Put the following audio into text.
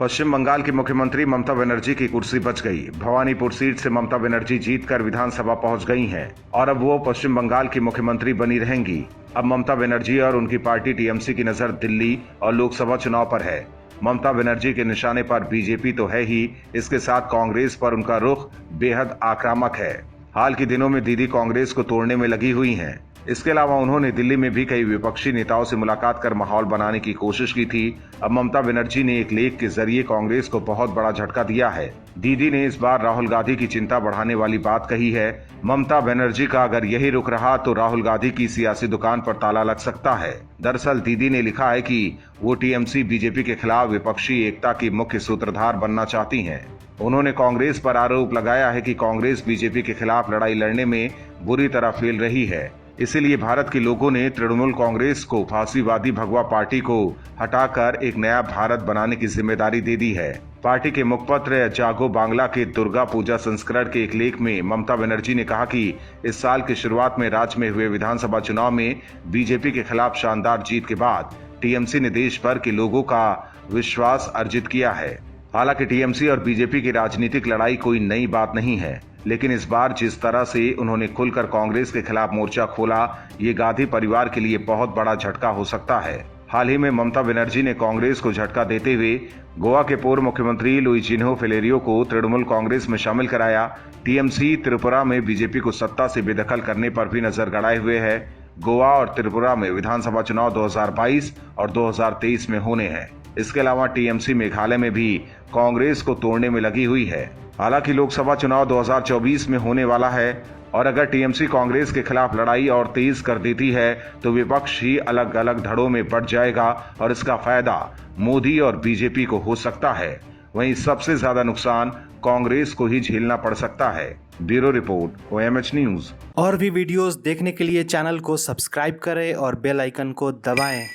पश्चिम बंगाल की मुख्यमंत्री ममता बनर्जी की कुर्सी बच गई। भवानीपुर सीट से ममता बनर्जी जीतकर विधानसभा पहुंच गई हैं और अब वो पश्चिम बंगाल की मुख्यमंत्री बनी रहेंगी। अब ममता बनर्जी और उनकी पार्टी टीएमसी की नजर दिल्ली और लोकसभा चुनाव पर है। ममता बनर्जी के निशाने पर बीजेपी तो है ही, इसके साथ कांग्रेस पर उनका रुख बेहद आक्रामक है। हाल के दिनों में दीदी कांग्रेस को तोड़ने में लगी हुई हैं। इसके अलावा उन्होंने दिल्ली में भी कई विपक्षी नेताओं से मुलाकात कर माहौल बनाने की कोशिश की थी। अब ममता बनर्जी ने एक लेख के जरिए कांग्रेस को बहुत बड़ा झटका दिया है। दीदी ने इस बार राहुल गांधी की चिंता बढ़ाने वाली बात कही है। ममता बनर्जी का अगर यही रुख रहा तो राहुल गांधी की सियासी दुकान पर ताला लग सकता है। दरअसल दीदी ने लिखा है कि वो टीएमसी बीजेपी के खिलाफ विपक्षी एकता की मुख्य सूत्रधार बनना चाहती हैं। उन्होंने कांग्रेस पर आरोप लगाया है कि कांग्रेस बीजेपी के खिलाफ लड़ाई लड़ने में बुरी तरह फेल रही है। इसीलिए भारत के लोगों ने तृणमूल कांग्रेस को फांसीवादी भगवा पार्टी को हटाकर एक नया भारत बनाने की जिम्मेदारी दे दी है। पार्टी के मुखपत्र जागो बांग्ला के दुर्गा पूजा संस्करण के एक लेख में ममता बनर्जी ने कहा कि इस साल की शुरुआत में राज्य में हुए विधानसभा चुनाव में बीजेपी के खिलाफ शानदार जीत के बाद टीएमसी ने देश भर के लोगों का विश्वास अर्जित किया है। हालांकि टीएमसी और बीजेपी की राजनीतिक लड़ाई कोई नई बात नहीं है, लेकिन इस बार जिस तरह से उन्होंने खुलकर कांग्रेस के खिलाफ मोर्चा खोला, ये गांधी परिवार के लिए बहुत बड़ा झटका हो सकता है। हाल ही में ममता बनर्जी ने कांग्रेस को झटका देते हुए गोवा के पूर्व मुख्यमंत्री लुइजिनो फिलेरियो को तृणमूल कांग्रेस में शामिल कराया। टीएमसी त्रिपुरा में बीजेपी को सत्ता से बेदखल करने पर भी नजर गड़ाए हुए है। गोवा और त्रिपुरा में विधानसभा चुनाव 2022 और 2023 में होने हैं। इसके अलावा टीएमसी मेघालय में भी कांग्रेस को तोड़ने में लगी हुई है। हालांकि लोकसभा चुनाव 2024 में होने वाला है और अगर टीएमसी कांग्रेस के खिलाफ लड़ाई और तेज कर देती है तो विपक्ष ही अलग अलग धड़ों में बढ़ जाएगा और इसका फायदा मोदी और बीजेपी को हो सकता है। वहीं सबसे ज्यादा नुकसान कांग्रेस को ही झेलना पड़ सकता है। Bureau report, OMH news. और भी वीडियोस देखने के लिए चैनल को सब्सक्राइब करें और बेल आइकन को दबाएं।